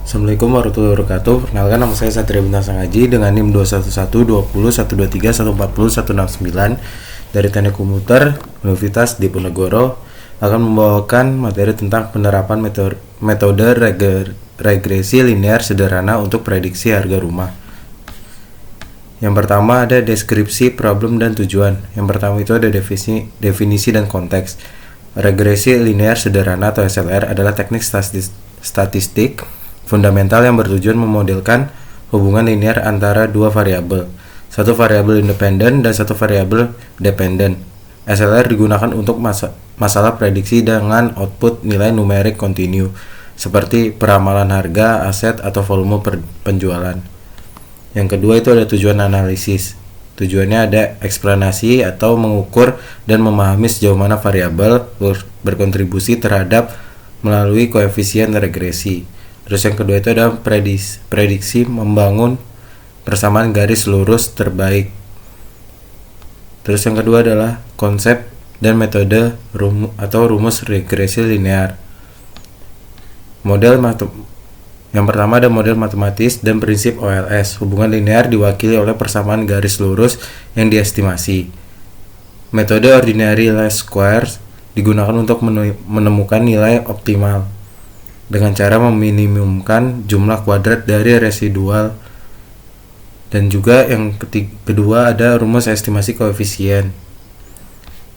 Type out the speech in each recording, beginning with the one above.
Assalamualaikum warahmatullahi wabarakatuh. Perkenalkan, nama saya Satria Bintang Sangaji dengan NIM 2112012134140 dari Teknik Komputer Universitas Diponegoro, akan membawakan materi tentang penerapan metode regresi linear sederhana untuk prediksi harga rumah. Yang pertama ada deskripsi, problem, dan tujuan. Yang pertama itu ada definisi dan konteks. Regresi linear sederhana atau SLR adalah teknik statistik fundamental yang bertujuan memodelkan hubungan linear antara dua variabel, satu variabel independen dan satu variabel dependen. SLR digunakan untuk masalah prediksi dengan output nilai numerik kontinu, seperti peramalan harga, aset, atau volume penjualan. Yang kedua itu ada tujuan analisis. Tujuannya ada eksplanasi atau mengukur dan memahami sejauh mana variabel berkontribusi terhadap melalui koefisien regresi. Terus yang kedua itu ada prediksi membangun persamaan garis lurus terbaik. Terus yang kedua adalah konsep dan metode rumus regresi linear. Yang pertama ada model matematis dan prinsip OLS. Hubungan linear diwakili oleh persamaan garis lurus yang diestimasi. Metode ordinary least squares digunakan untuk menemukan nilai optimal dengan cara meminimumkan jumlah kuadrat dari residual. Dan juga yang kedua ada rumus estimasi koefisien.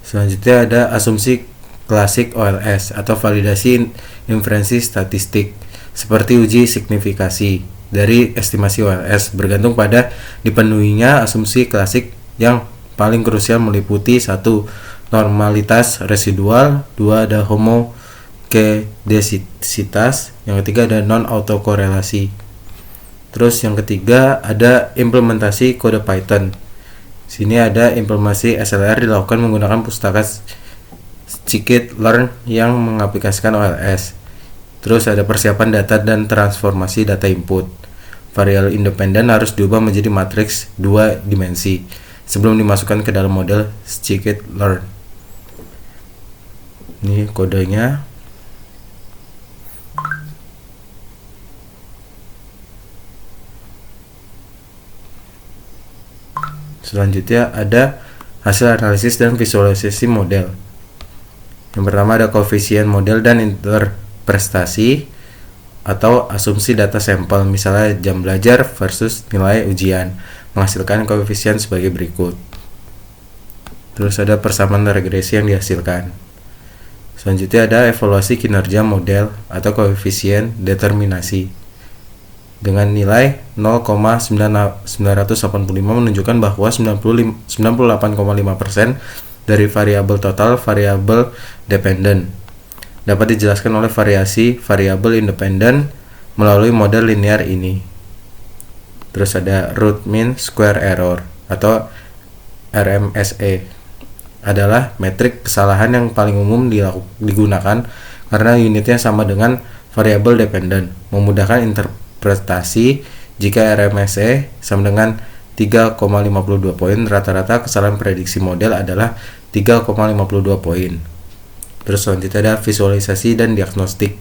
Selanjutnya ada asumsi klasik OLS atau validasi inferensi statistik, seperti uji signifikasi dari estimasi OLS bergantung pada dipenuhinya asumsi klasik yang paling krusial meliputi 1. Normalitas residual, 2. ada homogedesitas, yang ketiga ada non-autokorelasi. Terus yang ketiga ada implementasi kode Python. Sini ada implementasi SLR dilakukan menggunakan pustaka scikit-learn yang mengaplikasikan OLS. Terus ada persiapan data dan transformasi data input. Variabel independen harus diubah menjadi matriks 2 dimensi sebelum dimasukkan ke dalam model scikit-learn. Ini kodenya. Selanjutnya ada hasil analisis dan visualisasi model. Yang pertama ada koefisien model dan interpretasi atau asumsi data sampel, misalnya jam belajar versus nilai ujian, menghasilkan koefisien sebagai berikut. Terus ada persamaan regresi yang dihasilkan. Selanjutnya ada evaluasi kinerja model atau koefisien determinasi. Dengan nilai 0,985 menunjukkan bahwa 98,5% dari variabel total variabel dependen dapat dijelaskan oleh variasi variabel independen melalui model linear ini. Terus ada root mean square error atau RMSE adalah metrik kesalahan yang paling umum digunakan karena unitnya sama dengan variabel dependen, memudahkan interpretasi. Jika RMSE sama dengan 3,52 poin, rata-rata kesalahan prediksi model adalah 3,52 poin. Terus selanjutnya ada visualisasi dan diagnostik.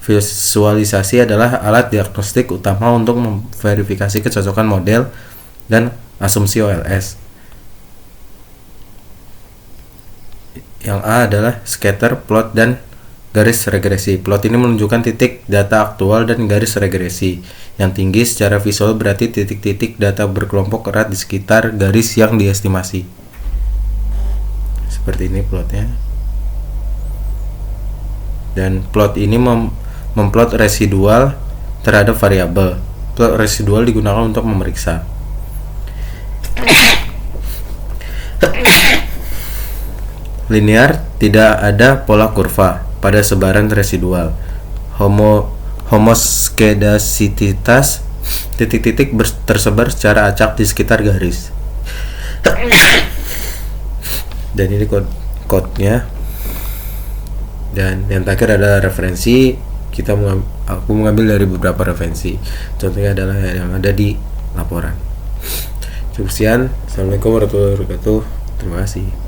Visualisasi adalah alat diagnostik utama untuk memverifikasi kecocokan model dan asumsi OLS. Yang A adalah scatter plot dan garis regresi. Plot ini menunjukkan titik data aktual dan garis regresi. Yang tinggi secara visual berarti titik-titik data berkelompok erat di sekitar garis yang diestimasi. Seperti ini plotnya. Dan plot ini memplot residual terhadap variabel. Plot residual digunakan untuk memeriksa. Linear tidak ada pola kurva pada sebaran residual. Homoskedasititas, titik-titik tersebar secara acak di sekitar garis. Dan ini code-nya. Dan yang terakhir adalah referensi. Aku mengambil dari beberapa referensi. Contohnya adalah yang ada di laporan. Cukup sekian. Assalamualaikum warahmatullahi wabarakatuh. Terima kasih.